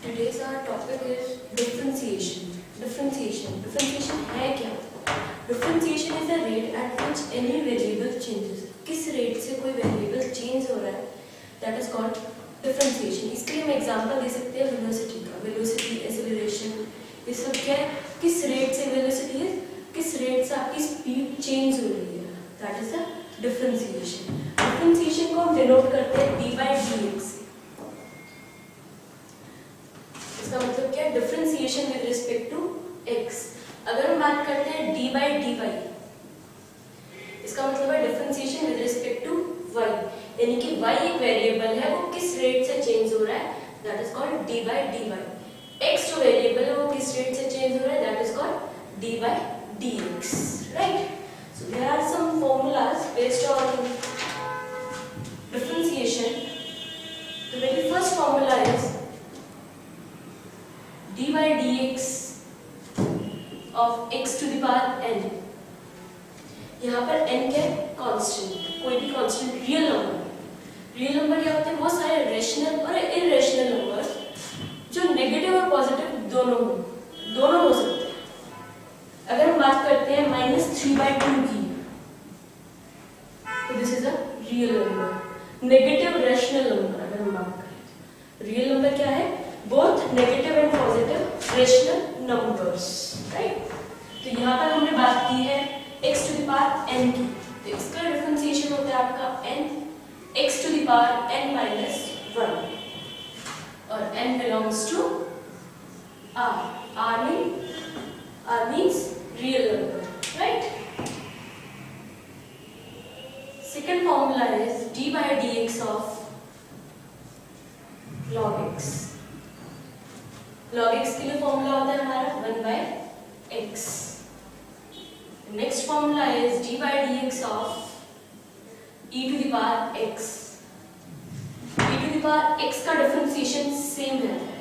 Today's our topic is differentiation. Differentiation है क्या? Differentiation is the rate at which any variable changes. किस rate से कोई variable change हो रहा है? That is called differentiation. इसके लिए हम example दे सकते हैं velocity का. Velocity, acceleration, ये सब क्या है? किस rate से velocity है? किस rate से आपकी speed change हो रही है? That is the differentiation. Differentiation को हम denote करते हैं d by dx. इसका मतलब क्या है? Differentiation with respect to x. अगर हम बात करते हैं d by dy, इसका मतलब है differentiation with respect to y, यानी कि y एक वेरिएबल है, वो किस रेट से चेंज हो रहा है, that is called d by dy. x जो वेरिएबल है वो किस रेट से चेंज हो रहा है, that is called d by dx, right? So there are some formulas based on differentiation. The very first formula is d by dx of x to the power n. यहाँ पर n क्या है? Constant. कोई भी constant real number क्या होते हैं? वो सारे रेशनल और इरेशनल नंबर जो नेगेटिव और पॉजिटिव दोनों हो सकते हैं. अगर हम बात करते हैं -3/2 की, तो this is a real number. Negative rational number अगर हम बात करें, रियल नंबर क्या है? Both negative and positive rational numbers, right? तो यहाँ पर हमने बात की है x to the power n की, तो इसका डिफरेंशिएशन होता है आपका n x to the power n minus 1, और n belongs to r means real number, right? Second formula is d by dx of log x. log x के लिए formula होता है हमारा 1 by x. Next formula is d by dx of e to the power x. e to the power x का differentiation same रहता है.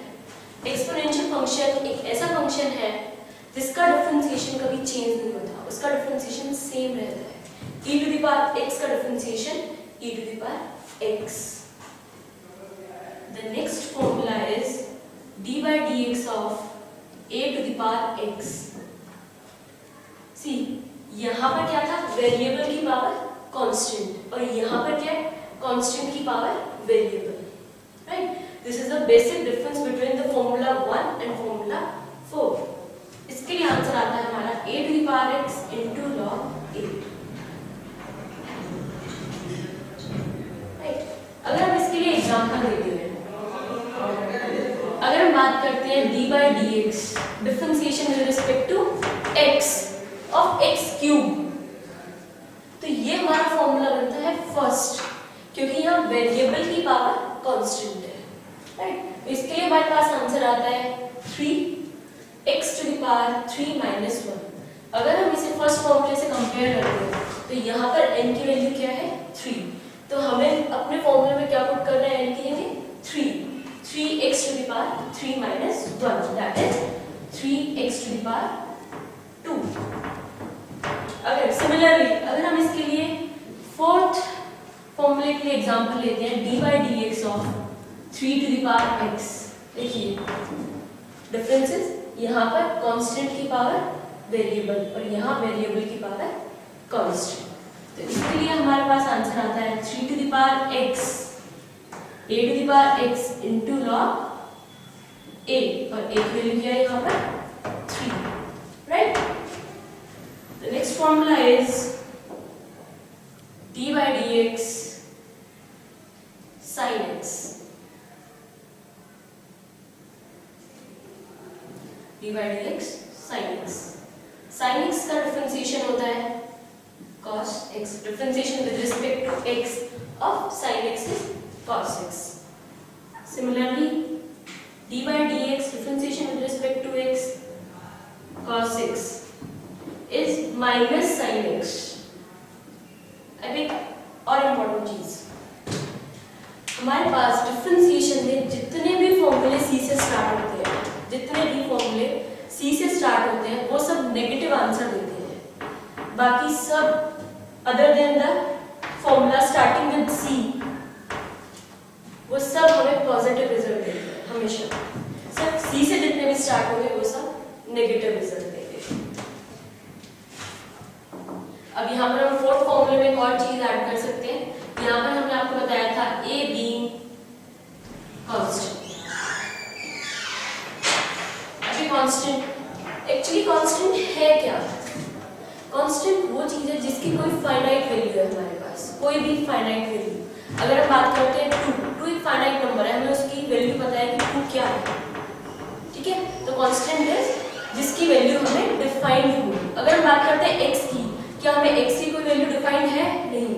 Exponential function एक ऐसा फंक्शन है जिसका डिफरेंशिएशन कभी चेंज नहीं होता, उसका डिफरेंशिएशन सेम रहता है. e to the power x का differentiation e to the power x. The next formula is d by dx of a to the power x. See, यहाँ पर क्या था? वेरिएबल की पावर कांस्टेंट, और यहाँ पर क्या है? कांस्टेंट की power variable, right? This is the basic difference between the formula 1 and formula 4. इसके लिए आंसर आता है हमारा a to the power x into log 8, right? अगर हम इसके लिए एग्जांपल देते हैं, अगर हम बात करते हैं d by dx differentiation with respect to x of x cube, तो ये हमारा फॉर्मूला बनता है फर्स्ट, क्योंकि यहाँ वेरिएबल की पावर कांस्टेंट है, राइट? इसके लिए हमारे पास आंसर आता है 3x to the power 3 minus 1. अगर हम इसे फर्स्ट फॉर्मूले से कंपेयर करते हैं, तो यहाँ पर n की वैल्यू क्या है? 3. तो हमें अपने फॉर्मूले में क्या पुट करना है? n की जगह 3x to the power 3 minus 1, that is 3x to the power 2. अगर सिमिलरली अगर हम इसके लिए फोर्थ फॉर्मूले के लिए एग्जांपल लेते हैं d by dx of 3 to the power x, देखिए डिफरेंसेस, यहाँ पर कांस्टेंट की पावर वेरिएबल और यहाँ वेरिएबल की पावर कांस्टेंट. तो इसके लिए हमारे पास आंसर आता है 3 to the power x a to the power x into log a, और a की वैल्यू क्या है यहाँ पर? 3, right? The next formula is d by dx sin x. d by dx sin x. sin x का differentiation होता है cos x. Differentiation with respect to x of sin x is cos x. Similarly, d by dx differentiation with respect to x cos x is minus sin x. अब एक और important चीज, हमारे पास differentiation में जितने भी फॉर्मूले c से स्टार्ट होते हैं, जितने भी फॉर्मूले c से स्टार्ट होते हैं, वो सब नेगेटिव आंसर देते हैं. बाकी सब other than the formula starting with c, वो सब हमें पॉजिटिव रिजल्ट देते हैं हमेशा. स्टार्ट होंगे वो सब नेगेटिव रिजल्ट देंगे। अब यहाँ पर हम फोर्थ फॉर्मूले में एक और चीज ऐड कर सकते हैं। यहाँ पर हमने आपको बताया था ए बीइंग कांस्टेंट। अभी कांस्टेंट एक्चुअली कांस्टेंट है क्या? कांस्टेंट वो चीज है जिसकी कोई फाइनाइट वैल्यू है हमारे पास, कोई भी फाइनाइट वैल्यू। अगर हम बात करते हैं टू एक फाइनाइट नंबर है, हमें उसकी वैल्यू पता है कि टू क्या है, ठीक है? तो कांस्टेंट है जिसकी वैल्यू हमें डिफाइंड हुई। अगर हम बात करते हैं x की, क्या हमें x की कोई वैल्यू डिफाइंड है? नहीं।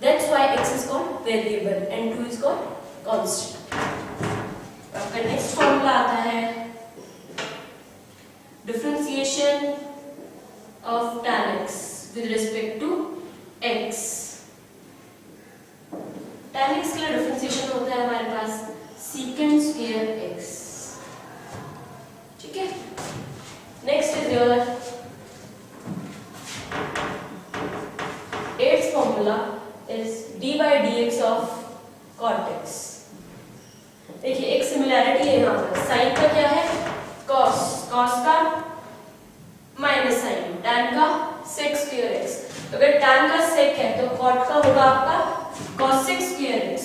That's why x is called variable and 2 is called constant. आपका नेक्स्ट फॉर्मूला आता है differentiation of tan x with respect to x। tan x के लिए डिफरेंशिएशन होता है हमारे पास secant square x, ठीक है? Next is your eighth formula is d by dx of cot x। देखिए एक सिमिलैरिटी है यहाँ पर, साइन का क्या है? cos, cos का माइनस साइन, tan का sec square x। अगर tan का sec है तो cot का होगा आपका cos sec square x।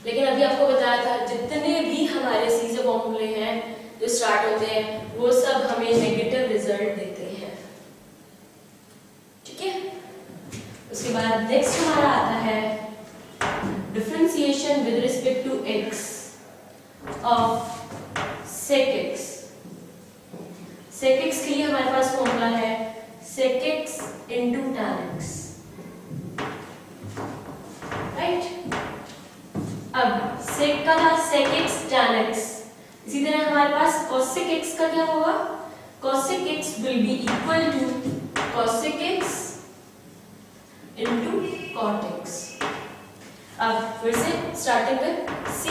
लेकिन अभी आपको बताया था जितने भी हमारे सीधे फॉर्मूले हैं जो स्टार्ट होते हैं वो सब हमें नेगेटिव रिजल्ट देते हैं, ठीक है? उसके बाद नेक्स्ट हमारा आता है differentiation with respect to x of sec x। sec x के लिए हमारे पास फॉर्मूला है sec x into tan x, right? अब sec का था sec x tan x, इसी तरह हमारे पास cosec x का क्या होगा? cosec x will be equal to cosec x into cot x। अब फिर से स्टार्टिंग कर c,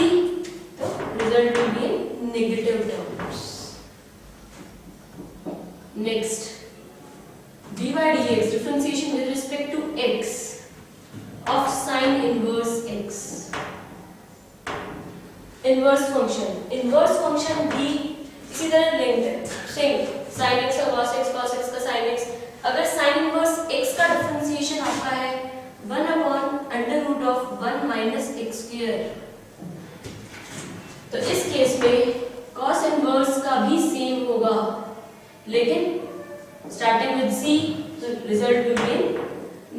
तो result will be in negative terms. Next d by dx differentiation with respect to x of sin inverse x। Inverse function भी इसी तरह linked है, same sin x का cos x का sin x। अगर sin inverse x का differentiation आपका है 1/√1 minus x square, तो इस केस में cos इनवर्स का भी सेम होगा, लेकिन स्टार्टिंग विद c, तो result will B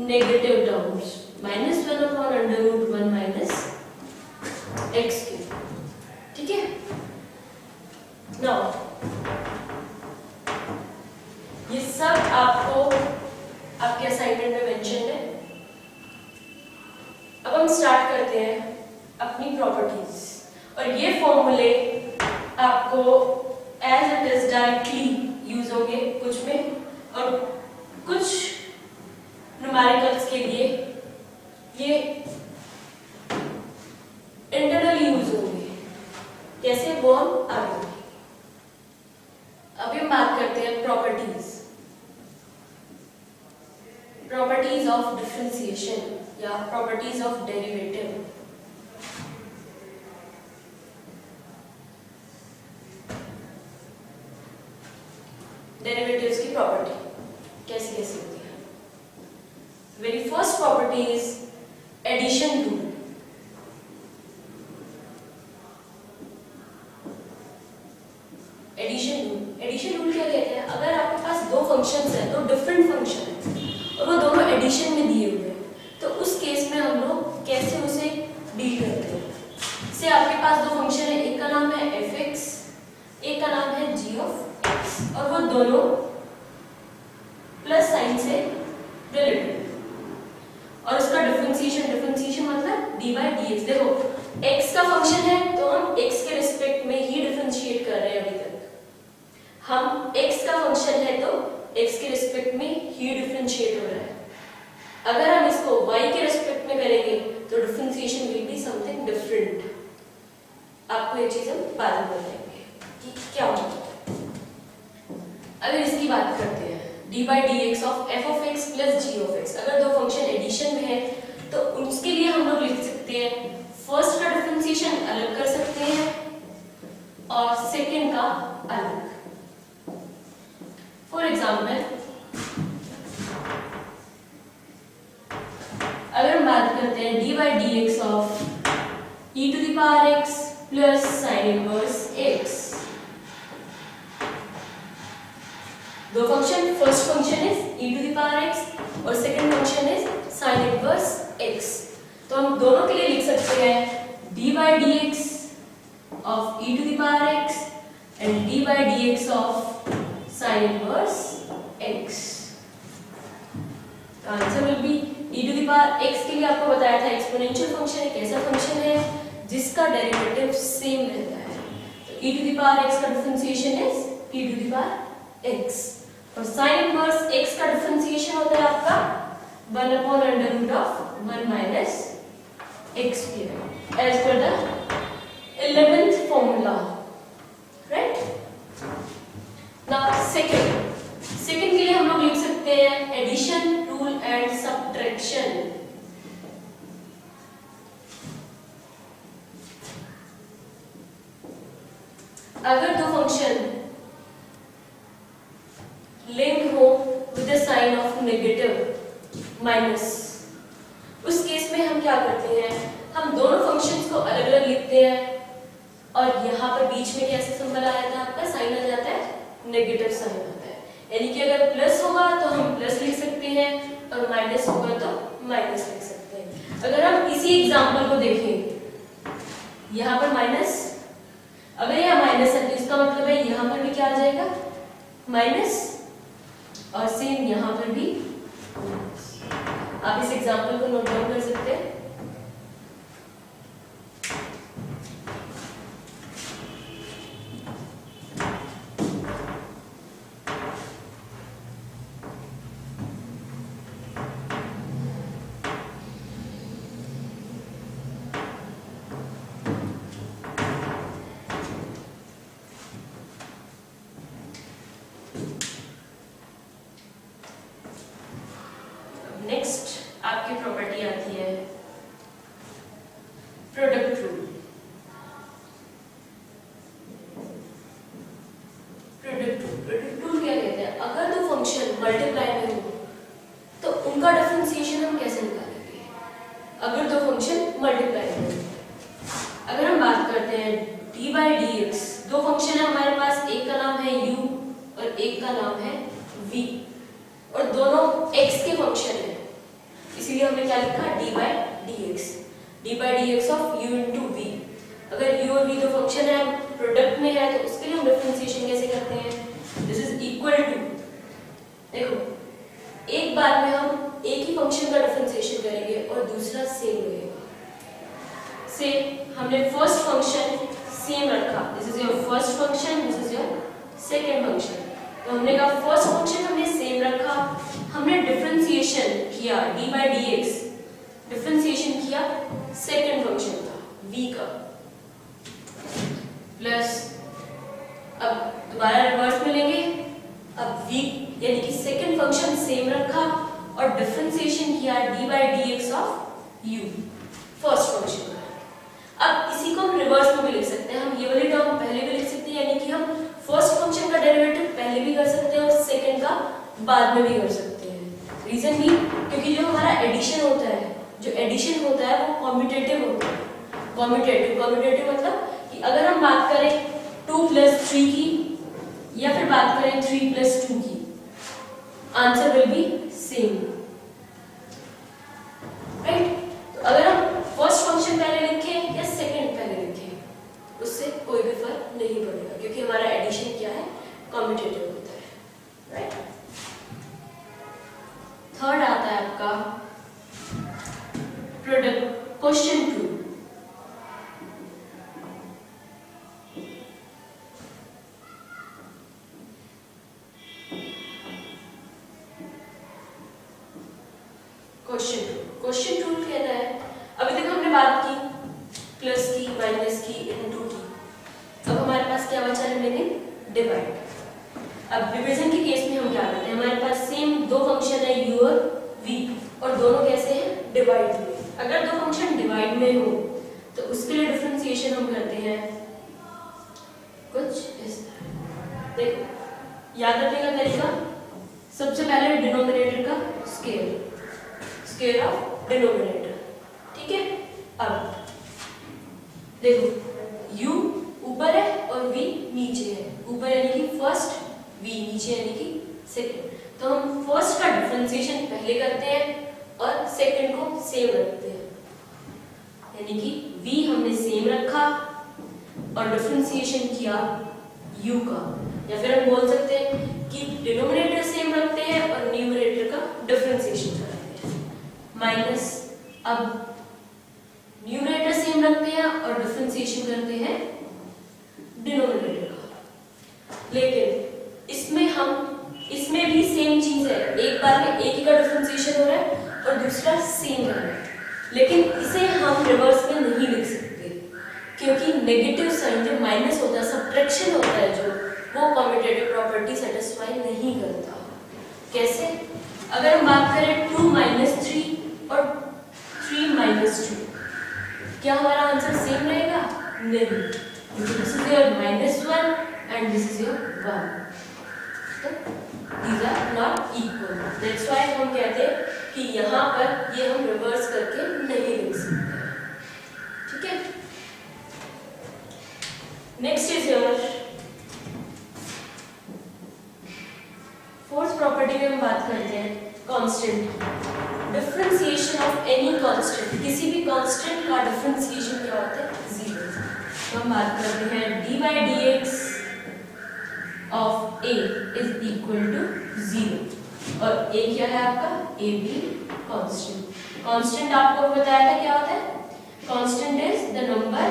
negative terms -1/√1 minus x cube, ठीक है? नाउ ये सब आपको आपके असाइनमेंट में मेंशन है। अब हम स्टार्ट करते हैं अपनी प्रॉपर्टीज, और ये फॉर्मूले आपको as it is directly use होंगे कुछ में, और कुछ न्यूमेरिकल्स के लिए ये इंटरनल यूज होंगे। कैसे, वो हम आगे। अभी हम बात करते हैं प्रॉपर्टीज ऑफ डिफरेंशिएशन या प्रॉपर्टीज ऑफ डेरिवेटिव। डेरिवेटिव्स की प्रॉपर्टी कैसी कैसी होती है? Very first property is addition rule. Addition rule क्या कहते हैं? अगर आपके पास दो फंक्शंस हैं, दो डिफरेंट फंक्शन हैं, और वो दोनों एडिशन में दिए हुए हैं, तो उस केस में हम लोग कैसे उसे डील करते हैं? से आपके पास दो फंक्शन है, एक का नाम है fx, एक का नाम है g of x, और वो दोनों प्लस साइन से रिलेटेड, और उसका डिफरेंशिएशन मतलब d by dx। देखो x का फंक्शन है तो हम x के रिस्पेक्ट में ही डिफरेंशिएट कर रहे हैं। अभी तक हम x का फंक्शन है तो x के रिस्पेक्ट में ही डिफरेंशिएट हो रहा है। अगर हम इसको y के रिस्पेक्ट में करेंगे तो differentiation will be something different. आपको ये चीज हम बाद में बताएंगे कि क्या होता है। अगर इसकी बात करते हैं d by dx of f of x plus g of x, अगर दो फंक्शन एडिशन में है तो उसके लिए हम लोग लिख सकते हैं, फर्स्ट का डिफरेंशिएशन अलग कर सकते हैं और सेकंड का अलग। फॉर एग्जाम्पल अगर हम बात करते हैं d by d x of e to the power x plus sine inverse x। दो function, first function is e to the power x और second function is sine inverse x। तो हम दोनों के लिए लिख सकते हैं d by d x of e to the power x and d by d x of sine inverse x। Answer will be e to the power x के लिए आपको बताया था एक्सपोनेंशियल फंक्शन एक ऐसा फंक्शन है जिसका डेरिवेटिव सेम रहता है। तो e to the power x का differentiation is e to the power x और sin इनवर्स x का डिफरेंशिएशन होता है आपका 1 upon under root of 1 minus x square as per the 11th formula, right? Now second के लिए हम लोग लिख सकते हैं एडिशन रूल एंड सब्ट्रैक्शन। अगर दो फंक्शन लिंक्ड हो with the sign of negative minus, उस केस में हम क्या करते हैं, हम दोनों फंक्शंस को अलग अलग लिखते हैं और यहाँ पर बीच में कैसे सिंबल आ जाता है आपका, साइन आ जाता है नेगेटिव साइन आता है। यानी कि अगर प्लस होगा तो हम प्लस लिख सकते हैं और माइनस होगा तो माइनस लिख सकते हैं। अगर हम इसी एग्जांपल को देखें, यहाँ पर माइनस, अगर यह माइनस है तो इसका मतलब है यहाँ पर भी क्या आ जाएगा माइनस और सेम यहाँ पर भी। आप इस एग्जांपल को नोट डाउन कर सकते हैं। नेक्स्ट आपकी प्रॉपर्टी आती है प्रोडक्ट रूल। प्रोडक्ट रूल क्या कहते हैं, अगर दो फंक्शन मल्टीप्लाई में हो तो उनका डिफरेंशिएशन हम कैसे निकालेंगे। अगर दो फंक्शन मल्टीप्लाई में हो, अगर हम बात करते हैं d बाई डी एक्स, दो फंक्शन है हमारे पास, एक का नाम है u और एक का नाम है v और दोनों x के फंक्शन है, इसीलिए हमने क्या लिखा d by d x of u into v। अगर u और v दो फंक्शन है प्रोडक्ट में है तो उसके लिए हम डिफरेंशिएशन कैसे करते हैं, दिस इज इक्वल टू, देखो एक बार में हम एक ही फंक्शन का डिफरेंशिएशन करेंगे और दूसरा सेम रहेगा। से हमने फर्स्ट फंक्शन सेम रखा, this is your first function, this is your second function. तो हमने कहा फर्स्ट फंक्शन हमने सेम रखा, हमने डिफरेंशिएशन किया d by d x, differentiation किया सेकंड फंक्शन का v का, प्लस अब दोबारा रिवर्स में लेंगे, अब v यानी कि सेकंड फंक्शन सेम रखा और डिफरेंशिएशन किया d by d x of u first function का। अब इसी को हम रिवर्स में भी लिख सकते हैं, हम ये वाली टर्म पहले भी लिख सकते हैं, यानी कि हम फर्स्ट फंक्शन का डेरिवेटिव पहले भी कर सकते हैं और सेकंड का बाद में भी कर सकते हैं। रीजन भी क्योंकि जो हमारा एडिशन होता है, जो एडिशन होता है वो कॉम्यूटेटिव होता है। कॉम्यूटेटिव मतलब कि अगर हम बात करें 2 प्लस 3 की या फिर बात करें 3 प्लस 2 की, answer will B same, right. तो अगर हम फर्स्ट फंक्शन पहले लिखें या सेकंड पहले लिखें, उससे कोई भी फर्क नहीं पड़ेगा क्योंकि हमारा एडिशन क्या है, कॉम्यूटेटिव होता है, राइट। थर्ड आता है आपका product question rule. Question rule कहता है, अभी तक हमने बात की प्लस की, माइनस की, इनटू की, अब हमारे पास क्या बचा रिमेनिंग, डिवाइड। अब डिवीजन के केस में हम क्या करते हैं, हमारे पास सेम दो फंक्शन है u और v और दोनों कैसे हैं, डिवाइड में। अगर दो फंक्शन डिवाइड में हो तो उसके लिए डिफरेंशिएशन हम करते हैं देखो याद रखने का तरीका, सबसे पहले डिनोमिनेटर का स्क्वायर ऑफ डिनोमिनेटर, ठीक है। अब देखो u ऊपर है और v नीचे है, ऊपर यानी कि फर्स्ट, v नीचे यानी कि सेकंड। तो हम फर्स्ट का डिफरेंशिएशन पहले करते हैं और सेकंड को सेम रखते हैं, यानी कि v हमने सेम रखा और डिफरेंशिएशन किया u का, या फिर हम बोल सकते हैं कि डिनोमिनेटर सेम रखते हैं और न्यूमरेटर का डिफरेंशिएशन करते हैं माइनस। अब न्यूमरेटर सेम रखते हैं और डिफरेंशिएशन करते हैं डिनोमिनेटर का, लेकिन इसमें भी सेम चीज है, एक बार में एक ही का डिफरेंशिएशन हो रहा है और दूसरा सेम हो रहा है, लेकिन इसे हम रिवर्स में नहीं लिख सकते क्योंकि नेगेटिव साइन जो माइनस होता है, सब्ट्रैक्शन होता है जो, वो कम्यूटेटिव प्रॉपर्टी सेटिस्फाई नहीं करता। कैसे? अगर हम बात करें 2 - 3 और 3 - 2, क्या हमारा आंसर सेम रहेगा? नहीं, this is your -1 and this is your 1, तो these are not equal। That's why हम कहते हैं कि यहाँ पर ये हम रिवर्स करके नहीं लिख सकते, ठीक है। Next is your fourth property में हम बात करते हैं constant. Differentiation of any constant, किसी भी कांस्टेंट का डिफरेंशिएशन क्या होता है? 0। तो हम बात करते हैं d/dx of a is equal to 0, और a क्या है आपका? a भी कांस्टेंट। कांस्टेंट आपको बताया था क्या होता है? Constant is the number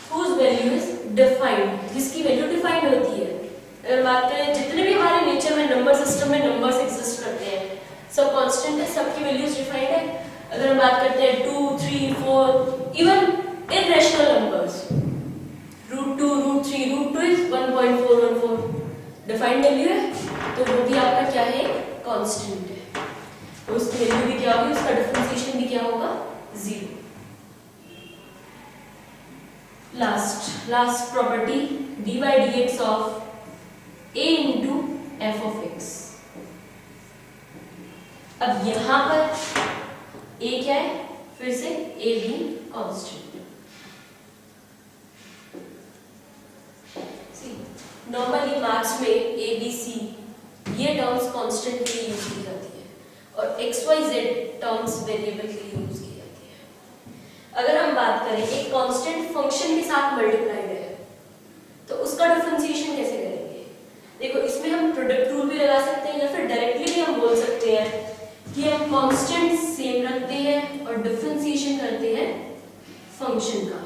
whose value is defined, जिसकी वैल्यू डिफाइंड होती है। अगर बात करें जितने भी हमारे नेचर में नंबर सिस्टम में नंबर्स एग्जिस्ट करते हैं, सब कांस्टेंट है, सबकी वैल्यूज डिफाइंड है। अगर हम बात करते हैं 2, 3, 4, even irrational numbers, √2, √3, √2 is 1.414 defined value है, तो वो भी आपका क्या है? कांस्टेंट है। तो उसकी वैल्यू भी क्या होगी? उसका डिफरेंशिएशन भी क्या होगा? 0। Last property d/dx of a into f of x। अब यहां पर a क्या है? फिर से a भी कांस्टेंट। नॉर्मली मार्क्स में a b c ये टर्म्स कांस्टेंट के लिए यूज की जाती है और x y z terms variable के लिए यूज की जाती है। अगर हम बात करें एक कांस्टेंट फंक्शन के साथ मल्टीप्लाइड है तो उसका डिफरेंशिएशन कैसे करेंगे? देखो इसमें हम प्रोडक्ट रूल भी लगा सकते हैं या फिर डायरेक्टली भी हम बोल सकते हैं कि हम कांस्टेंट सेम रखते हैं और डिफरेंशिएशन करते हैं फंक्शन का,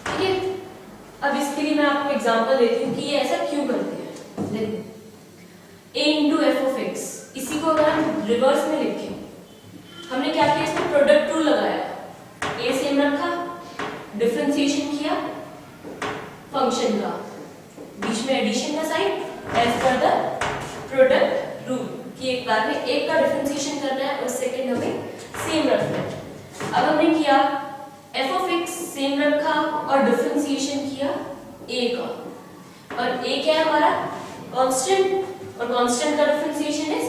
ठीक है। अब इसके लिए मैं आपको एग्जांपल देती हूँ कि ये ऐसा क्यों करते हैं। देखो a into f of x, इसी को अगर हम रिवर्स में लिखें, हमने क्या किया? इसमें प्रोडक्ट रूल लगाया, a सेम रखा, डिफरेंशिएशन किया फंक्शन का, बीच में एडिशन का sign as per the product rule कि एक बार में एक का डिफरेंशिएशन करना है और सेकंड हमें सेम रखना है। अब हमने किया f of x सेम रखा और डिफरेंशिएशन किया a का, और a क्या है हमारा? कांस्टेंट, और कांस्टेंट का डिफरेंशिएशन इज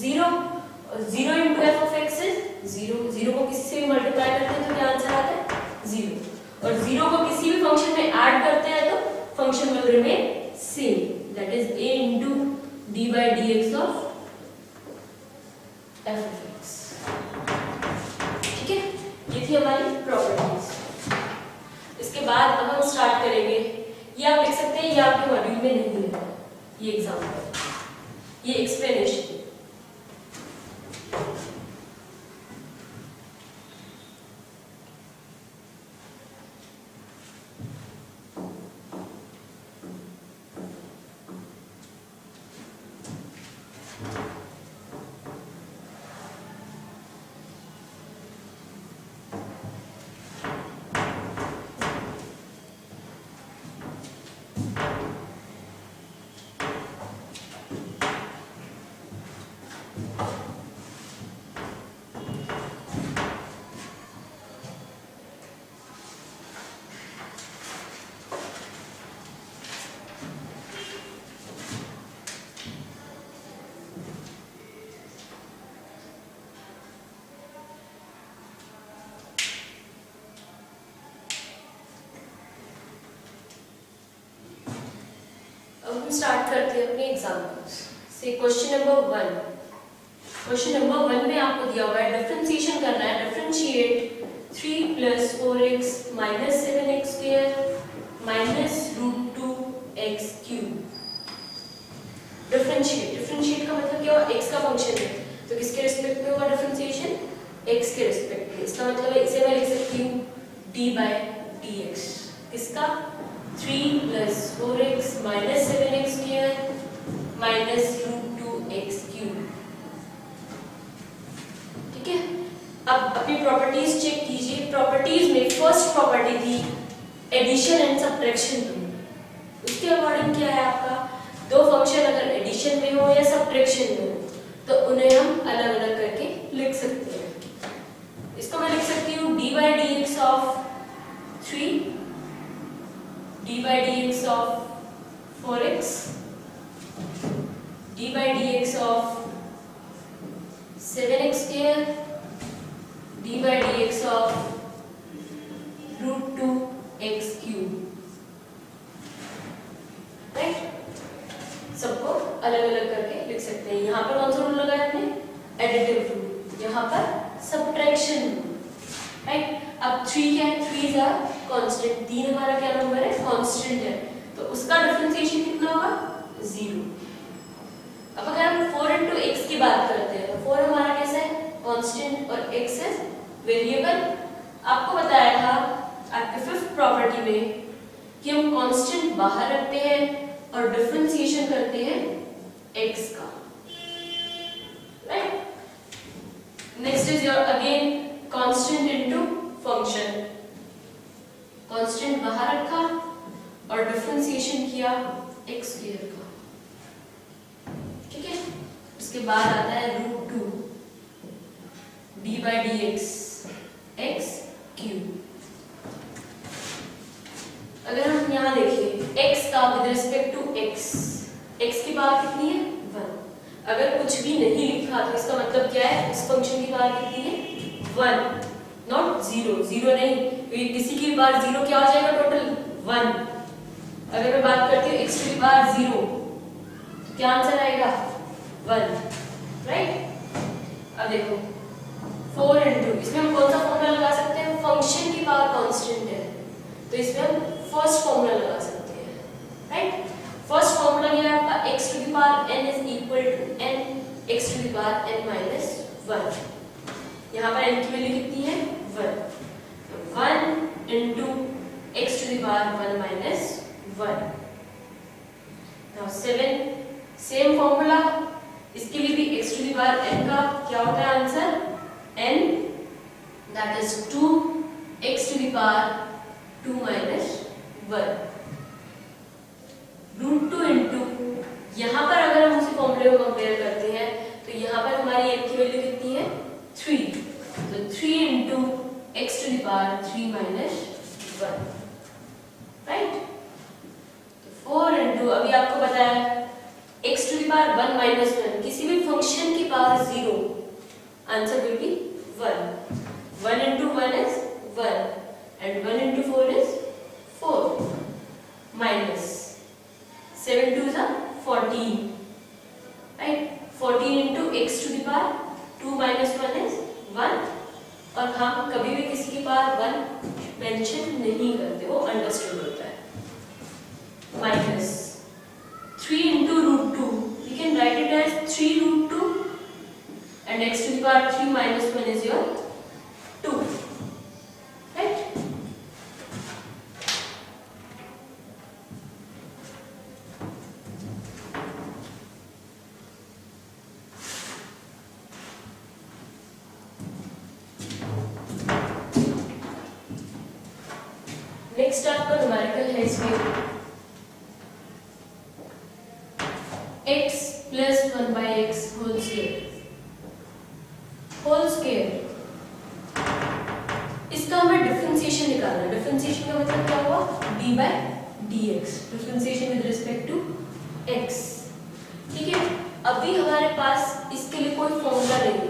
0, और 0 into f of x is 0। 0 को किसी से भी मल्टीप्लाई करते हैं तो क्या आंसर आता है? 0, और 0 को किसी भी फंक्शन में ऐड करते हैं तो function will remain same, that is a into d/dx of f of x, ठीक है। ये थी हमारी प्रॉपर्टीज। इसके बाद अब हम स्टार्ट करेंगे, ये आप लिख सकते हैं, ये आपके मॉड्यूल में नहीं है, ये एग्जांपल, ये एक्सप्लेनेशन। हम स्टार्ट करते हैं अपने एग्जाम्पल्स से। क्वेश्चन नंबर 1, क्वेश्चन नंबर 1 में आपको दिया हुआ है डिफरेंशिएशन करना है। Differentiate 3 + 4x - 7x² - √2x³ differentiate का मतलब क्या हुआ, x का फंक्शन है तो किसके रिस्पेक्ट में हुआ डिफरेंशिएशन, x के रिस्पेक्ट में। इसका मतलब है इसे मैं लिख सकती हूँ d/dx, किसका 3 + 4x - 7x² - √2x³। ठीक है, अब अपनी प्रॉपर्टीज चेक कीजिए। प्रॉपर्टीज में फर्स्ट प्रॉपर्टी थी एडिशन एंड सब्ट्रैक्शन। उसके अकॉर्डिंग क्या है आपका, दो फंक्शन अगर एडिशन में हो या सब्ट्रैक्शन में हो तो उन्हें हम अलग अलग करके लिख सकते हैं। इसको मैं लिख सकती हूँ d/dx of 3, d/dx of 4x, d/dx of 7x², d/dx of √2x³। Right, सबको अलग अलग करके लिख सकते हैं। यहाँ पर कौन सा रूल लगाया हमने, एडिटिव रूल, यहाँ पर सब्ट्रैक्शन रूल। राइट, अब 3 क्या है, 3 इज अ कांस्टेंट, 3 हमारा क्या नंबर है, कांस्टेंट है, तो उसका डिफरेंशिएशन कितना होगा, 0। अब अगर हम 4 × x की बात करते हैं तो 4 हमारा कैसा है, कांस्टेंट, और x इज वेरिएबल। आपको बताया था आपके 5th प्रॉपर्टी में कि हम कांस्टेंट बाहर रखते हैं और डिफरेंशिएशन करते हैं x का। Right, next is your again constant into function. Constant बाहर रखा और डिफरेंशिएशन किया x² का। ठीक है, उसके बाद आता है √2 d/dx x³। अगर हम यहाँ देखिए x का विद रिस्पेक्ट टू x की पावर कितनी है, 1। अगर कुछ भी नहीं लिखा तो इसका मतलब क्या है, इस फंक्शन की पावर कितनी है, 1, नॉट 0 नहीं, क्योंकि किसी की पावर 0 क्या हो जाएगा, टोटल 1। अगर मैं बात करती हूँ x की पावर 0 तो क्या आंसर आएगा, 1। राइट, अब देखो 4 × इसमें हम कौन सा फॉर्मूला लगा सकते हैं, फंक्शन की पावर कांस्टेंट है तो इसमें हम फर्स्ट फॉर्मूला लगा सकते हैं। राइट, फर्स्ट फॉर्मूला क्या है आपका, x⁴n is equal to n x⁴n - 1। यहाँ पर n की वैल्यू कितनी है, 1, तो 1 × x⁴1 - 1। नाउ 7, सेम फॉर्मूला, इसके लिए भी x⁴n का क्या होता है answer, n, that is 2 x⁴2 - 1 √2 यहाँ पर अगर हम उसी फॉर्मूले को कंपेयर करते हैं तो यहाँ पर हमारी n की वैल्यू कितनी है, 3, तो 3 × x⁴3 - 1। राइट, तो 4 × अभी आपको बताया x⁴1 - 1, किसी भी फंक्शन की power 0, answer will B 1। 1 × 1 is 1 and 1 × 4 is 4 minus 7 2 is 14, right, 14 × x⁴2 - 1 is 1, और हम कभी भी किसी की पावर 1 मेंशन नहीं करते, वो अंडरस्टूड होता है। Minus 3 × √2, we can write it as 3 √2 and x⁴3 - 1 is your 2। Next आपका न्यूमेरिकल है इसमें x + 1/x होल स्क्वायर। इसका हमें डिफरेंशिएशन निकालना है। डिफरेंशिएशन का मतलब क्या हुआ, d/dx, differentiation with respect to x। ठीक है, अभी हमारे पास इसके लिए कोई फॉर्मूला नहीं है,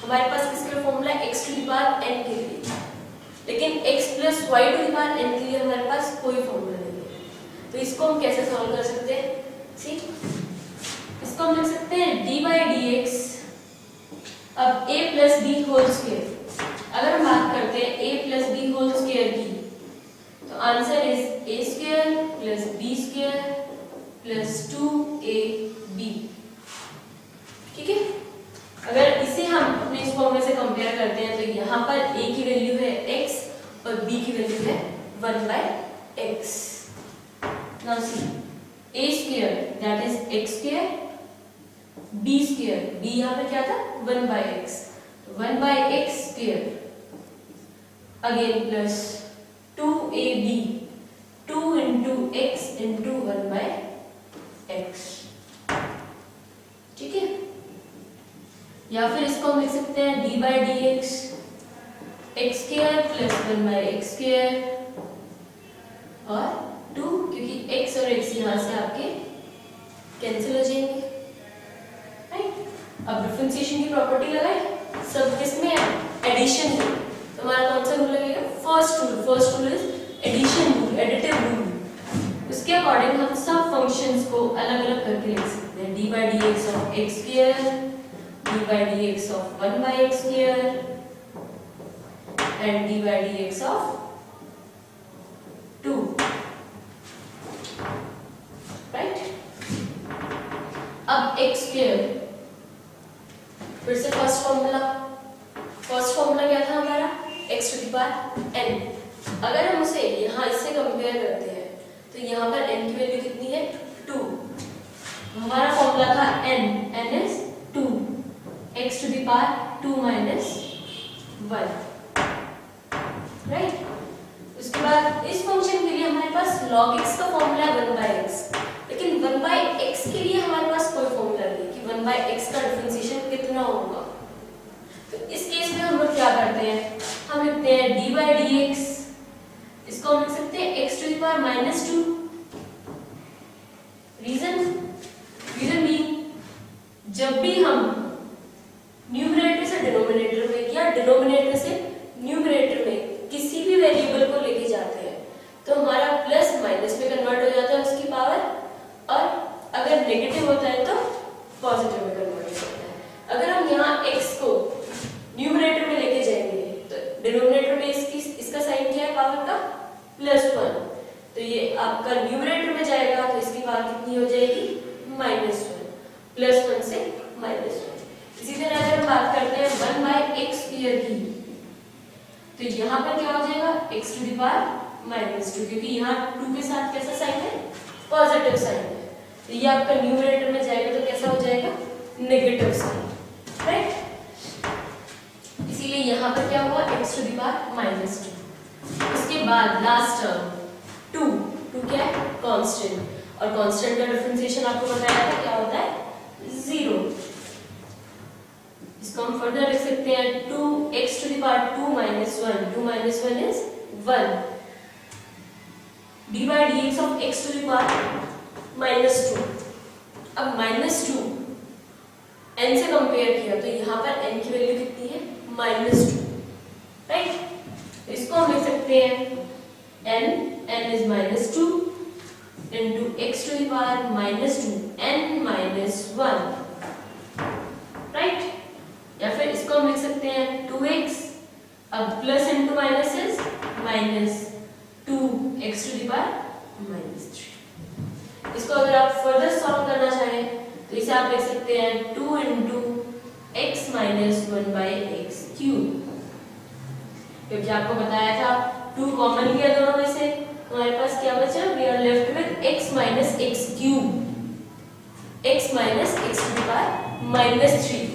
हमारे पास इसके लिए फॉर्मूला x⁴n के लिए, लेकिन x + y⁴n के लिए हमारे पास कोई फॉर्मूला नहीं है। तो इसको हम कैसे सॉल्व कर सकते हैं, सी इसको हम लिख सकते हैं डी बाई डी एक्स। अब a plus b whole square, अगर हम बात करते हैं a plus b whole square की, तो answer is a square plus b square plus 2ab। ठीक है, अगर इसे हम अपने इस फॉर्मूले से कंपेयर करते हैं तो यहाँ पर a की वैल्यू है x और b की वैल्यू है 1/x। Now see a square that is x square, b square, b यहाँ पे क्या था 1/x, 1/x square again plus 2ab, 2 into x into 1/x। ठीक है, या फिर इसको हम लिख सकते हैं d by d x, x square plus 1/x square और 2, क्योंकि x और x यहाँ से आपके कैंसिल हो जाएंगे, राइट। अब डिफरेंशिएशन की प्रॉपर्टी लगाए, सब किसमें है एडिशन में, तो हमारा कौन सा रूल लगेगा, first rule is addition rule, additive rule. उसके अकॉर्डिंग हम सब फंक्शंस को अलग अलग करके लिख सकते हैं, d by d x of x square, d by d x of 1/x square and d by d x of 2, right. अब एक्स स्क्वायर, फिर से फर्स्ट फॉर्मूला क्या था हमारा, x to the power n। अगर हम उसे यहाँ इससे कंपेयर करते हैं तो यहाँ पर n की वैल्यू कितनी है 2, हमारा फॉर्मूला था n is 2, x to the power 2 minus 1, right. उसके बाद इस फंक्शन के लिए हमारे पास log x का फॉर्मूला है 1/x, लेकिन 1/x के लिए हमारे पास कोई फॉर्मूला नहीं है कि 1/x का डिफरेंशिएशन कितना होगा। तो इस केस में हम लोग क्या करते हैं, हम लिखते हैं d बाई डी एक्स, इसको हम लिख सकते हैं x to the power -2। Reason भी जब भी हम न्यूमरेटर से डिनोमिनेटर में या डिनोमिनेटर से न्यूमरेटर में किसी भी वेरिएबल को लेके जाते हैं तो हमारा प्लस माइनस में कन्वर्ट हो जाता है उसकी पावर, और अगर नेगेटिव होता है तो पॉजिटिव में कन्वर्ट हो जाता है। अगर हम यहाँ x को न्यूमरेटर में लेके जाएंगे तो डिनोमिनेटर में इसका साइन क्या है पावर का +1, तो ये आपका न्यूमरेटर में जाएगा तो इसकी पावर कितनी हो जाएगी -1, +1 से -1। इसी तरह अगर हम बात करते हैं 1/x स्क्वायर की, तो यहाँ पर क्या हो जाएगा x टू द पावर -2, क्योंकि यहाँ 2 के साथ कैसा साइन है पॉजिटिव साइन है, तो ये आपका न्यूमरेटर में जाएगा तो कैसा हो जाएगा नेगेटिव साइन, राइट। इसीलिए यहाँ पर क्या हुआ x टू द पावर -2। उसके बाद लास्ट टर्म 2 क्या है कांस्टेंट, और कांस्टेंट का डिफरेंशिएशन आपको बताया था क्या होता है 0। इसको हम फर्दर लिख सकते हैं 2x to the power 2 minus 1, 2 minus 1 is 1, d by dx of x to the power -2। अब -2 n से कंपेयर किया तो यहाँ पर n की वैल्यू कितनी है -2, राइट। इसको हम लिख सकते हैं n is -2 into x to the power -2 n minus 1, right. या फिर इसको हम लिख सकते हैं 2x, अब plus into minus is -2x to the power -3। इसको अगर आप फर्दर सॉल्व करना चाहें तो इसे आप लिख सकते हैं 2 into x minus 1/x³, क्योंकि आपको बताया था 2 कॉमन लिया दोनों में से, हमारे पास क्या बचा, we are left with x minus x³ x minus x to the power -3।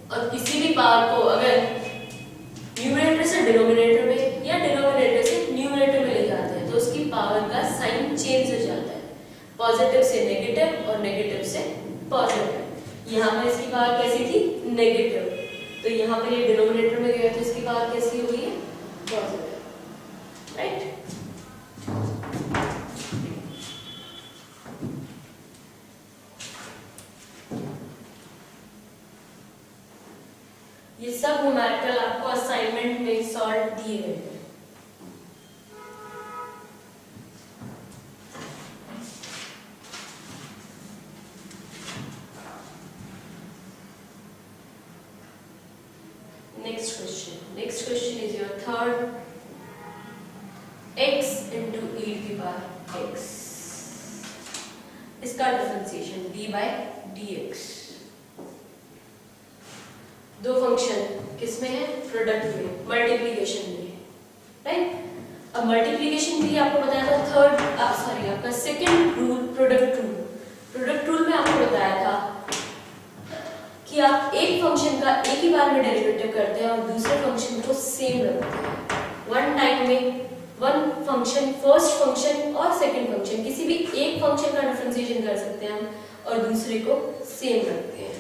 और किसी भी पावर को अगर न्यूमरेटर से डिनोमिनेटर में या डिनोमिनेटर से न्यूमरेटर में ले जाते हैं तो उसकी पावर का साइन चेंज हो जाता है, पॉजिटिव से नेगेटिव और नेगेटिव से पॉजिटिव। यहाँ पर इसकी पावर कैसी थी नेगेटिव, तो यहाँ पर ये डिनोमिनेटर में गया तो इसकी पावर कैसी हो गई है पॉजिटिव, राइट। ये सब न्यूमेरिकल आपको असाइनमेंट में सॉल्व दिए गए हैं। into e to the power x, इसका डिफरेंशिएशन d by dx। दो फंक्शन किसमें है? प्रोडक्ट में, मल्टीप्लिकेशन में, राइट। अब मल्टीप्लिकेशन के लिए आपको बताया था आपका second rule, product rule. Product rule में आपको बताया था कि आप एक फंक्शन का एक ही बार में डेरिवेटिव करते हैं और दूसरे फंक्शन को सेम रखते हैं। वन टाइम में वन फंक्शन, फर्स्ट फंक्शन और सेकंड फंक्शन, किसी भी एक फंक्शन का डिफरेंशिएशन कर सकते हैं हम और दूसरे को सेम रखते हैं।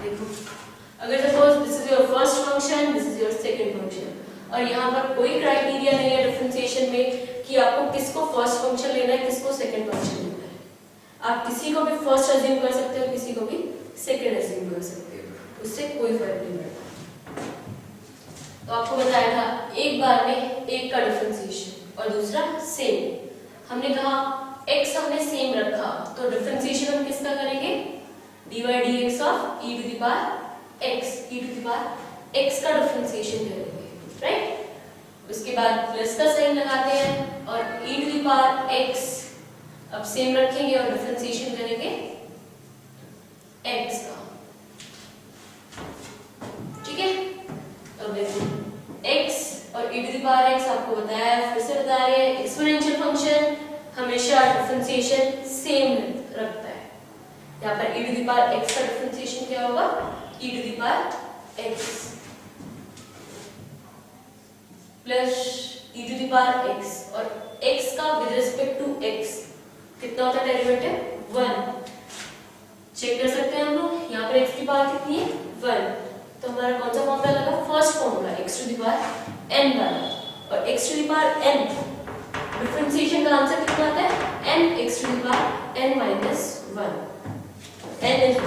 देखो, अगर suppose this is your first function, this is your second function, और यहाँ पर कोई क्राइटेरिया नहीं है डिफरेंशिएशन में कि आपको किसको फर्स्ट फंक्शन लेना है, किसको सेकंड फंक्शन लेना है। आप किसी को भी फर्स्ट अज्यूम कर सकते हो, किसी को भी सेकंड अज्यूम कर सकते हो, उससे कोई फर्क नहीं पड़ता। तो आपको बताया था एक बार में एक का डिफरेंशिएशन और दूसरा सेम। हमने कहा x हमने सेम रखा तो डिफरेंशिएशन हम किसका करेंगे? dy dx of e to the power x, e to the power x का डिफरेंशिएशन करेंगे, राइट। उसके बाद प्लस का साइन लगाते हैं और e to the power x अब सेम रखेंगे और डिफरेंशिएशन करेंगे x का, ठीक है। अब देखो x और e to the power x आपको बताया है, फिर से बता रहे हैं, एक्सपोनेंशियल फंक्शन हमेशा डिफरेंशिएशन सेम रखता है। यहाँ पर e to the power x का डिफरेंशिएशन क्या होगा? e to the power x plus e to the power x, और x का विद रिस्पेक्ट टू x कितना होता है डेरिवेटिव? 1। चेक कर सकते हैं हम लोग, यहाँ पर x की पावर कितनी है? 1। तो हमारा कौन सा फॉर्मूला लगा? First formula x to the power n वाला, और x to the power n differentiation का आंसर कितना आता है? n x to the power n minus 1। n is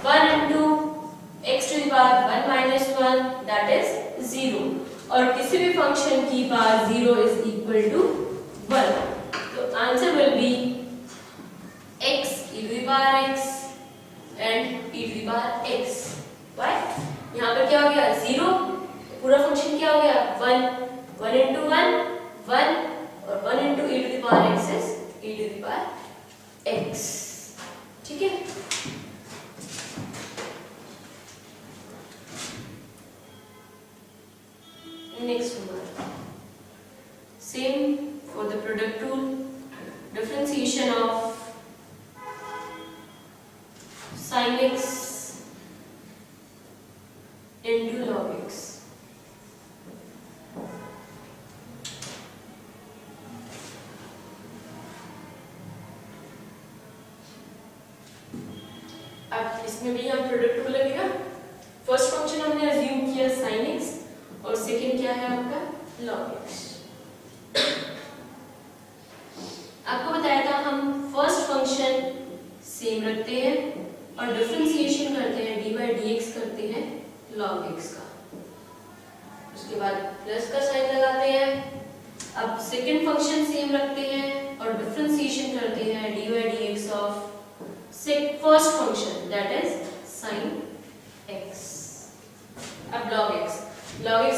1 into x to the power 1 minus 1 that is 0, और किसी भी function की पावर 0 is equal to 1, तो answer will be x e to the power x and e to the power x। Why? यहाँ पर क्या हो गया? 0, पूरा फंक्शन क्या हो गया? 1 into 1 1, और 1 into e to the power x is e to the power x, ठीक है। Next one, same for the product rule, differentiation of sin x into log x। अब इसमें भी हम प्रोडक्ट रूल लगेगा। फर्स्ट फंक्शन हमने assume किया sin x और सेकंड क्या है आपका? log x। आपको बताया था हम फर्स्ट फंक्शन सेम रखते हैं और डिफरेंशिएशन करते हैं, dy dx करते हैं log x का। उसके बाद प्लस का साइन लगाते हैं। अब सेकंड फंक्शन सेम रखते हैं और डिफरेंशिएशन करते हैं dy dx of first function that is sin x। अब log x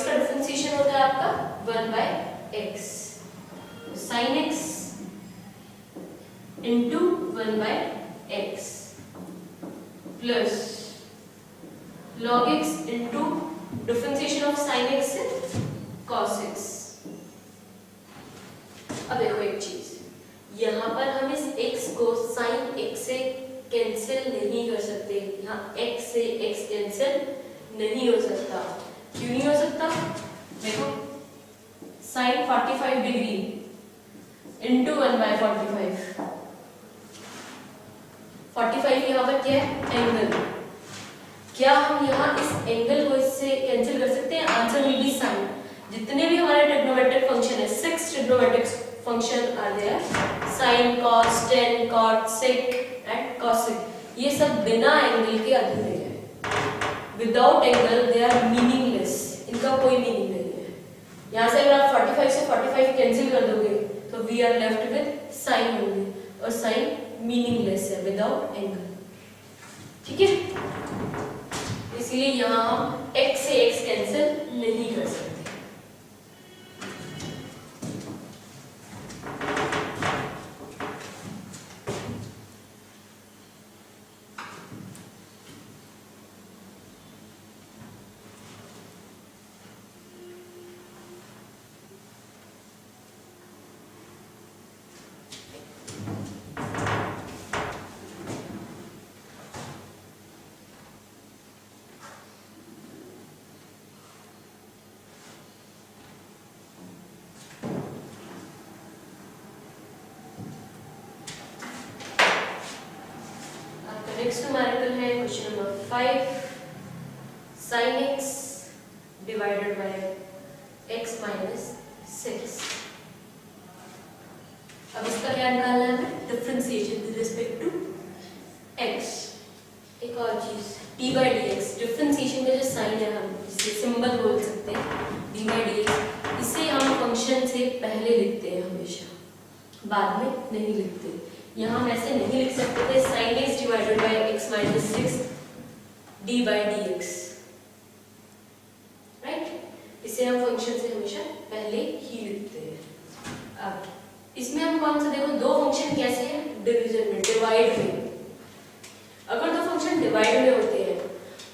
का डिफरेंशिएशन होता है आपका 1 by x, sin x into 1 by x plus log x into differentiation of sin x से cos x। अब देखो एक चीज, यहाँ पर हम इस x को sin x से कैंसिल नहीं कर सकते, यहाँ x से x कैंसिल नहीं हो सकता। क्यों नहीं हो सकता? देखो sin 45 डिग्री into 1 by 45, 45 यहाँ पर क्या है? एंगल। क्या हम यहाँ इस एंगल को इससे कैंसिल कर सकते हैं? Answer will be sin। जितने भी हमारे ट्रिग्नोमेट्रिक फंक्शन है, 6 trigonometric function are there, sin, cos, tan, cot, sec and cosec, ये सब बिना एंगल के अधूरे हैं। Without angle they are meaningless, इनका कोई मीनिंग नहीं है। यहाँ से अगर आप 45 से 45 कैंसिल कर दोगे तो we are left with sin only, और sin मीनिंगलेस है विदाउट एंगल, ठीक है। इसलिए यहाँ हम x से x कैंसिल नहीं कर सकते। नेक्स्ट न्यूमेरिकल है question number 5, sin x divided by x minus 6। अब इसका क्या निकालना है हमें? Differentiation with respect to x। एक और चीज d by dx, डिफरेंशिएशन का जो साइन है हम इसे सिंबल बोल सकते हैं d by dx, इसे हम फंक्शन से पहले लिखते हैं हमेशा, बाद में नहीं लिखते। यहाँ हम ऐसे नहीं लिख सकते थे sin x divided by x minus 6 d by dx, right? इसे हम फंक्शन से हमेशा पहले ही लिखते हैं। अब इसमें हम कौन सा देखो, दो फंक्शन कैसे हैं डिवीजन में, डिवाइड में। अगर दो फंक्शन डिवाइड में होते हैं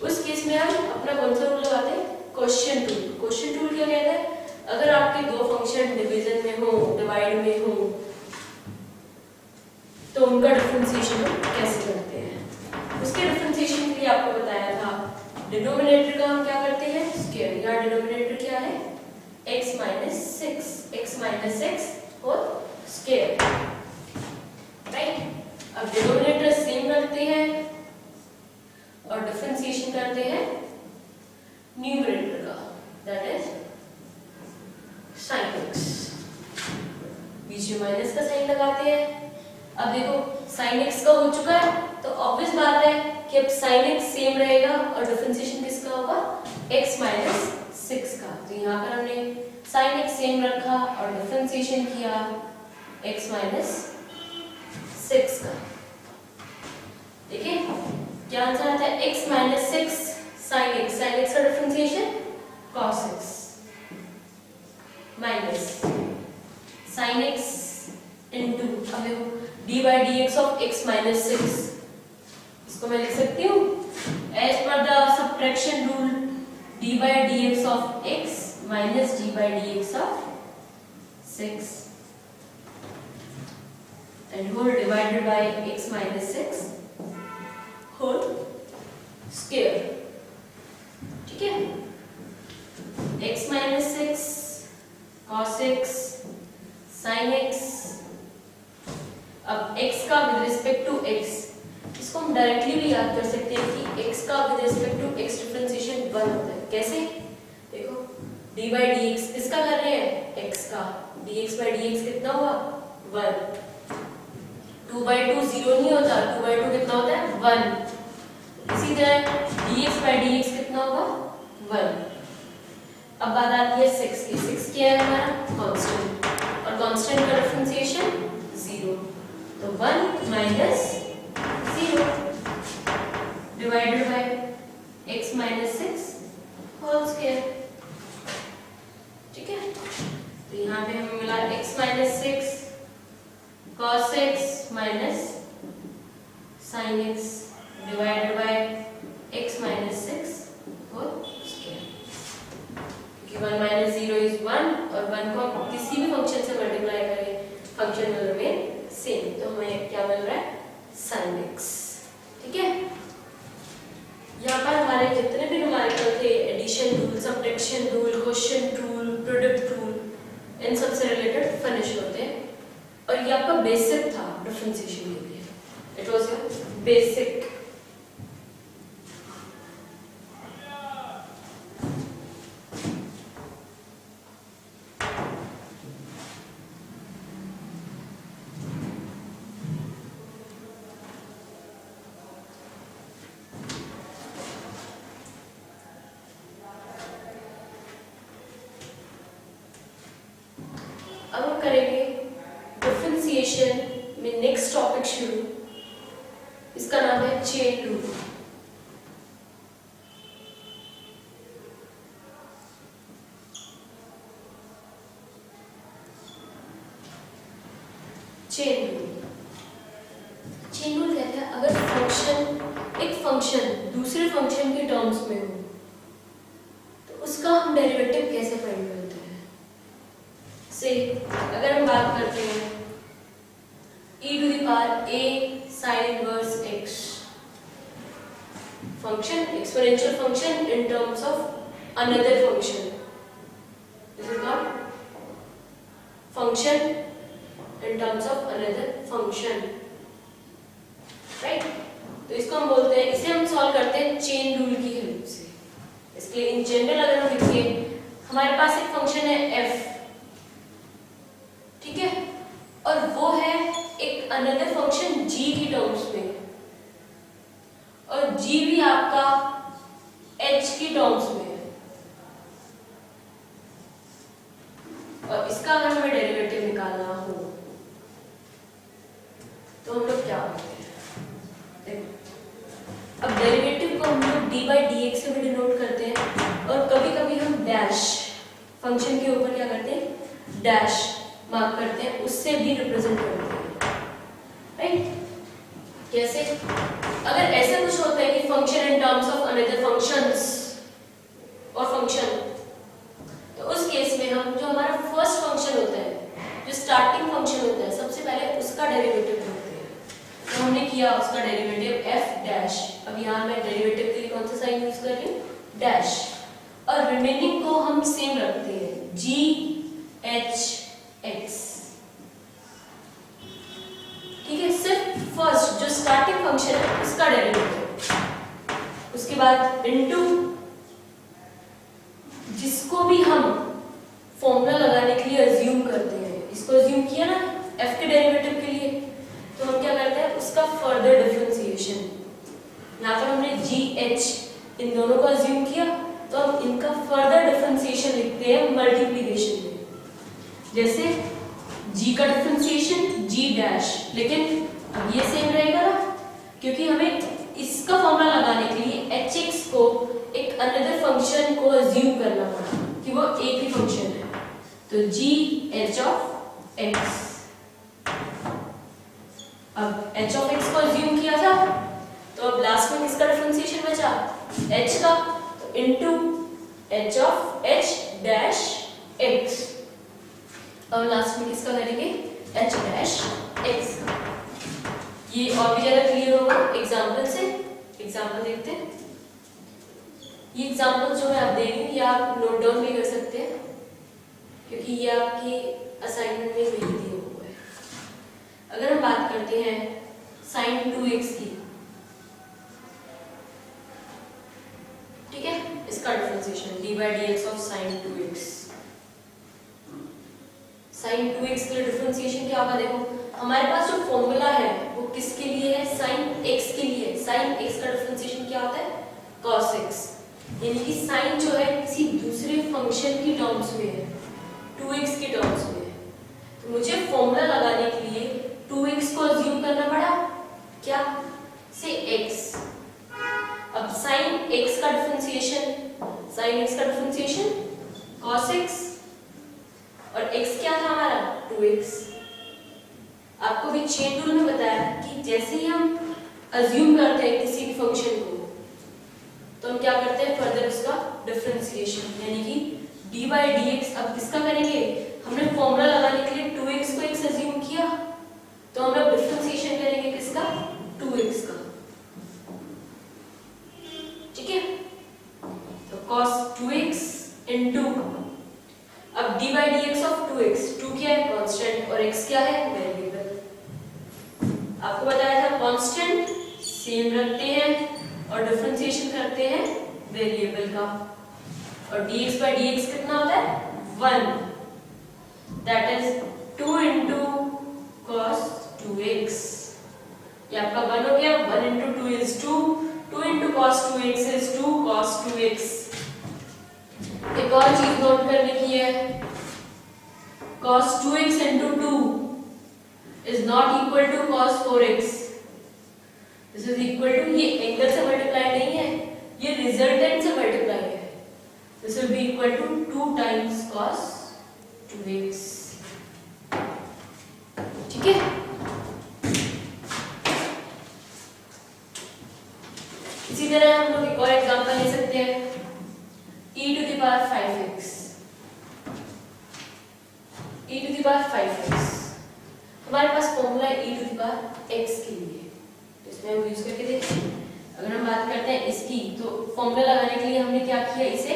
उस केस में हम अपना कौन सा रूल लगाते हैं? Quotient rule. क्वोशिएंट रूल क्या कहता है? अगर आपके दो फंक्शन डिवीजन में हो, डिवाइड में हो, तो उनका डिफरेंशिएशन हम कैसे करते हैं? उसके डिफरेंशिएशन के लिए आपको बताया था डिनोमिनेटर का हम क्या करते हैं? स्क्वायर। या डिनोमिनेटर क्या है? x माइनस 6 और स्क्वायर, राइट? अब डिनोमिनेटर सेम रखते हैं और डिफरेंशिएशन करते हैं न्यूमरेटर का, दैट इज sin x। बीच में माइनस का साइन लगाते हैं। अब देखो sin x का हो चुका है तो ऑब्वियस बात है कि अब sin x सेम रहेगा और डिफरेंशिएशन किसका होगा? x माइनस 6 का। तो यहाँ पर हमने sin x सेम रखा और डिफरेंशिएशन किया x माइनस 6 का। देखिए क्या आंसर आता है? x माइनस 6 sin x का differentiation cos x minus sin x into, अब देखो d by dx of x minus 6, इसको मैं लिख सकती हूँ as per the subtraction rule d by dx of x minus d by dx of 6 and whole divided by x minus 6 whole square, ठीक है? x minus 6 cos x sin x। अब x का with respect to x, इसको हम directly भी याद कर सकते हैं कि x का with respect to x differentiation 1 होता है। कैसे? देखो d by dx किसका कर रहे हैं? x का। dx by dx कितना हुआ? 1। 2 by 2 0 नहीं होता, 2 by 2 कितना होता है? 1। इसी तरह dx by dx कितना होगा? 1। अब बात आती है 6 की। 6 क्या है हमारा? कांस्टेंट, और कांस्टेंट का डिफरेंशिएशन 0, तो 1 minus 0 divided by x minus 6 whole square, ठीक है? तो यहाँ पे हमें मिला x minus 6 cos x minus sin x divided by x minus 6 whole square. क्योंकि 1 माइनस 0 इज 1 और 1 को हम किसी भी फंक्शन से मल्टीप्लाई करें फंक्शन विल रिमेन सेम, तो हमें क्या मिल रहा है? sin x, ठीक है? यहाँ पर हमारे जितने भी न्यूमेरिकल थे, addition rule, subtraction rule, quotient rule, product rule, इन सब से रिलेटेड फिनिश होते हैं। और ये आपका बेसिक था डिफरेंशिएशन के लिए, इट वाज योर बेसिक। अब हम करेंगे डिफरेंशिएशन में नेक्स्ट टॉपिक शुरू, इसका नाम है चेन रूल। चेन रूल कहते हैं अगर एक फंक्शन दूसरे फंक्शन के टर्म्स में हो तो उसका हम डेरिवेटिव कैसे फाइंड करते हैं। से अगर हम बात करते हैं e to the power a sin inverse x, function exponential function in terms of another function, this is called function in terms of another function, right? तो इसको हम बोलते हैं, इसे हम सॉल्व करते हैं चेन रूल की हेल्प से। इसके लिए इन जनरल अगर हम लिखिए, हमारे पास एक फंक्शन है f, ठीक है, और वो है एक अनदर फंक्शन g की टर्म्स में, और g भी आपका h की टर्म्स में है, और इसका अगर हमें डेरिवेटिव निकालना हो तो हम लोग क्या करते हैं? अब डेरिवेटिव को हम लोग dy dx से भी डिनोट करते हैं, और कभी कभी हम डैश फंक्शन के ऊपर क्या करते हैं, डैश मार्क करते हैं, उससे भी रिप्रेजेंट करते हैं, राइट? कैसे? अगर ऐसा कुछ होता है कि function in terms of another functions और फंक्शन, तो उस केस में हम जो हमारा फर्स्ट फंक्शन होता है, जो स्टार्टिंग फंक्शन होता है, सबसे पहले उसका डेरिवेटिव करते हैं। तो हमने किया उसका डेरिवेटिव f डैश, अब यहाँ मैं डेरिवेटिव के लिए कौन सा साइन यूज कर रही हूँ, डैश, और रिमेनिंग को हम सेम रखते हैं g h x, ठीक है? सिर्फ फर्स्ट जो स्टार्टिंग फंक्शन है उसका डेरिवेटिव, उसके बाद इनटू जिसको भी हम फॉर्मूला लगाने के लिए अज्यूम करते हैं, इसको अज्यूम किया ना f के डेरिवेटिव के लिए, तो हम क्या करते हैं, उसका फर्दर डिफरेंशिएशन, यहाँ पर हमने g h इन दोनों को अज्यूम किया, तो हम इनका फर्दर डिफरेंशिएशन लिखते हैं मल्टीप्लिकेशन में, जैसे g का डिफरेंशिएशन g डैश, लेकिन अब ये सेम रहेगा ना, क्योंकि हमें इसका फॉर्मूला लगाने के लिए hx को एक अनदर फंक्शन को अज्यूम करना पड़ा कि वो एक ही फंक्शन है, तो g h of x, अब h of x को अज्यूम किया था, तो अब लास्ट में किसका डिफरेंशिएशन बचा, h का, तो into h of h dash x, अब लास्ट में किसका करेंगे, h डैश x का। ये और भी ज्यादा क्लियर होगा एग्जांपल से, एग्जांपल देखते हैं। ये एग्जांपल जो मैं आप दे रही हूँ ये आप नोट डाउन भी कर सकते हैं, क्योंकि ये आपकी असाइनमेंट में नहीं दिया हुआ है। अगर हम बात करते हैं sin 2x की, ठीक है, इसका differentiation dy dx of sin 2x, sin 2x के लिए डिफरेंशिएशन क्या होगा, देखो हमारे पास जो फॉर्मूला है वो किसके लिए है, sin x के लिए। sin x का डिफरेंशिएशन क्या होता है, cos x, यानी कि sin जो है किसी दूसरे फंक्शन की टर्म्स में है, 2x की टर्म्स में है, तो मुझे फॉर्मूला लगाने के लिए 2x को अज्यूम करना पड़ा, क्या से x, अब sin x का डिफरेंशिएशन, sin x का डिफरेंशिएशन cos x, और x क्या था हमारा 2x। आपको भी चेन रूल में बताया कि जैसे ही हम अज्यूम करते हैं किसी भी फंक्शन को, तो हम क्या करते हैं, फर्दर उसका डिफरेंशिएशन, यानी कि dy dx। अब किसका करेंगे, हमने फॉर्मूला लगाने के लिए 2x को x अज्यूम किया, तो हम लोग डिफरेंशिएशन करेंगे किसका, 2x का, ठीक है? तो cos 2x इनटू, अब dy dx ऑफ 2x, 2 क्या है, कांस्टेंट, और x क्या है, वेरिएबल। आपको बताया था कांस्टेंट सेम रखते हैं और डिफरेंशिएशन करते हैं वेरिएबल का, और dx by dx कितना होता है, 1, that is 2 into cos 2x, ये आपका 1 हो गया, 1 into 2 is 2, 2 into cos 2x is 2 cos 2x। एक और चीज नोट करने की है, cos 2x into 2 is not equal to cos 4x, this is equal to, ये एंगल से मल्टीप्लाई नहीं है, ये रिजल्टेंट से मल्टीप्लाई है, this will be equal to 2 times cos 2x, ठीक है? इसी तरह हम लोग एक और एग्जांपल ले सकते हैं, e to the power 5x, e to the power 5x, हमारे पास फॉर्मूला है e to the power x के लिए, तो इसमें हम यूज करके देखते हैं। अगर हम बात करते हैं इसकी, तो फॉर्मूला लगाने के लिए हमने क्या किया, इसे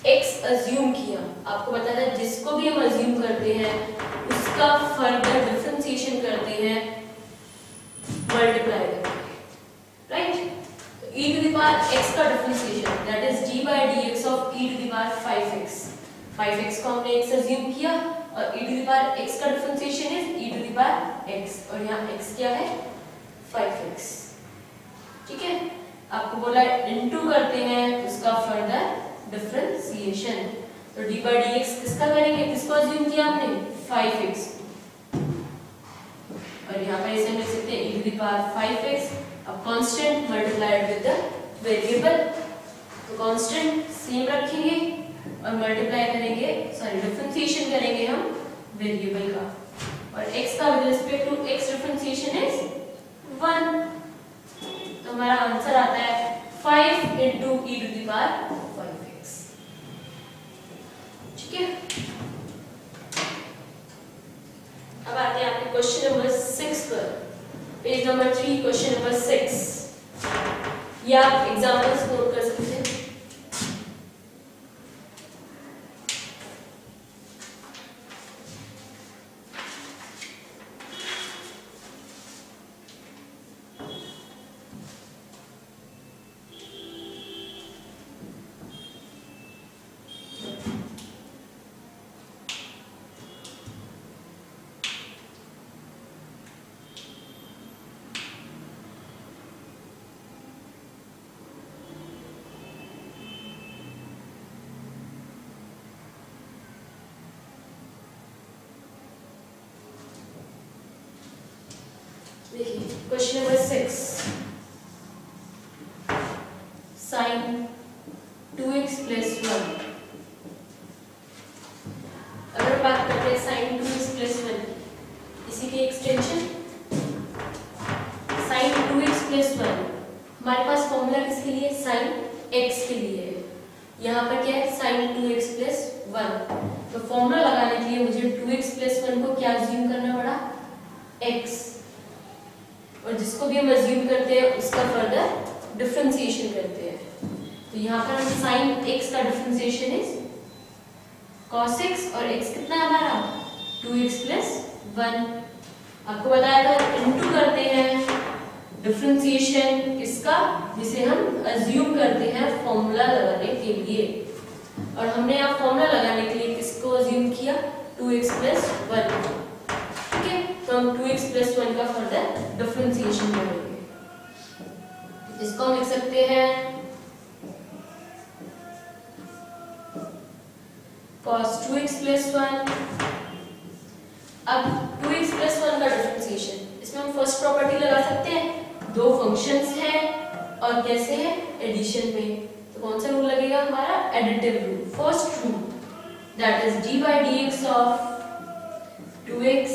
x अज्यूम किया। आपको बताया था जिसको भी हम अज्यूम करते हैं उसका फर्दर डिफरेंशिएशन करते हैं मल्टीप्लाई करके, राइट? x का differentiation that is d by dx of e to the power 5x 5x को हमने x अज्यूम किया और e to the power x का differentiation is e to the power x और यहाँ x क्या है 5x। ठीक है, आपको बोला इनटू करते हैं उसका फर्दर डिफरेंशिएशन, तो d by dx किसका करेंगे, किसको अज्यूम किया हमने 5x और यहाँ पर इसे हम लिख सकते हैं e to the power 5x। अब constant multiplied with the variable, तो कांस्टेंट सेम रखेंगे और मल्टीप्लाई करेंगे, सॉरी डिफरेंशिएशन करेंगे हम वेरिएबल का, और x का with respect to x differentiation is 1, तो हमारा आंसर आता है 5 into e to the power 5x। ठीक है, अब आते हैं आपके क्वेश्चन नंबर 6 पर, पेज नंबर 3 क्वेश्चन नंबर 6। ये आप एग्जांपल्स नोट कर सकते हैं। देखिए question number 6, sign 2x plus 1। अगर बात करते हैं साइन 2x प्लस 1, इसी की एक्सटेंशन साइन 2x प्लस 1, हमारे पास फॉर्मूला किसके लिए, साइन x के लिए है, यहाँ पर क्या है साइन 2x प्लस 1, तो फॉर्मूला लगाने के लिए मुझे 2x प्लस 1 को क्या अज्यूम करना पड़ा, x, और जिसको भी हम अज्यूम करते हैं उसका फर्दर डिफरेंशिएशन करते हैं, तो यहाँ पर हम साइन x का डिफरेंशिएशन इज cos x और x कितना है हमारा 2x प्लस 1। आपको बताया था इनटू करते हैं डिफरेंशिएशन इसका जिसे हम अज्यूम करते हैं फॉर्मूला लगाने के लिए, और हमने यहाँ फॉर्मूला लगाने के लिए किसको अज्यूम किया 2x प्लस 1। ठीक है, तो हम 2x प्लस 1 का फर्दर डिफरेंशिएशन करेंगे, इसको हम लिख सकते हैं cos 2x प्लस 1। अब 2x प्लस 1 का डिफरेंशिएशन, इसमें हम फर्स्ट प्रॉपर्टी लगा सकते हैं, दो फंक्शंस हैं और कैसे है एडिशन में, तो कौन सा रूल लगेगा हमारा additive rule, first rule that is d by dx of 2x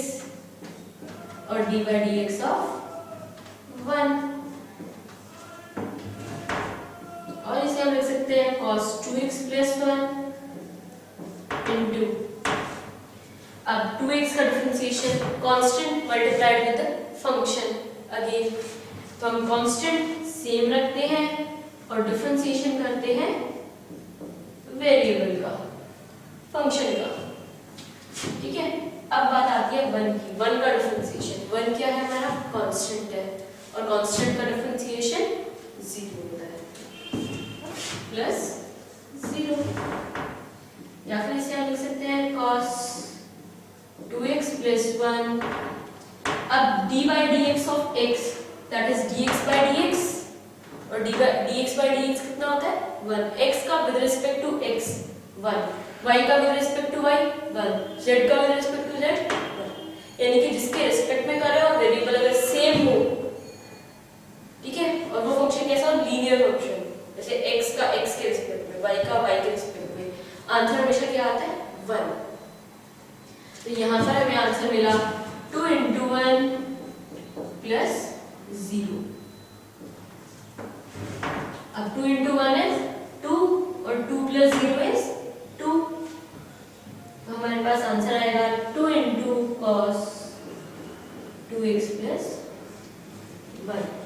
और d by dx ऑफ 1, और इसे हम लिख सकते हैं cos 2x प्लस 1 इनटू, अब 2x का differentiation constant multiplied with function again, तो हम कांस्टेंट सेम रखते हैं और डिफरेंशिएशन करते हैं वेरिएबल का, फंक्शन का। ठीक है, अब बात आती है 1 की, 1 का डिफरेंशिएशन, 1 क्या है हमारा कांस्टेंट है और कांस्टेंट का डिफरेंशिएशन 0 होता है प्लस 0, या फिर इसे हम लिख सकते हैं cos 2x प्लस 1। अब d by dx of x that is dx by dx, और dx by dx कितना होता है 1, x का with respect to x 1, y का with respect to y 1, z का विद रिस्पेक्ट टू z 1, यानी कि जिसके रिस्पेक्ट में कर रहे हो और वेरिएबल अगर सेम हो, ठीक है, और वो फंक्शन कैसा हो लीनियर फंक्शन, जैसे x का x के रिस्पेक्ट में, y का y के रिस्पेक्ट में, आंसर हमेशा क्या आता है 1। तो यहाँ पर हमें आंसर मिला 2 into 1 प्लस 0। अब 2 into 1 is 2 और 2 plus 0 is 2, तो हमारे पास आंसर आएगा 2 into cos 2x plus 1।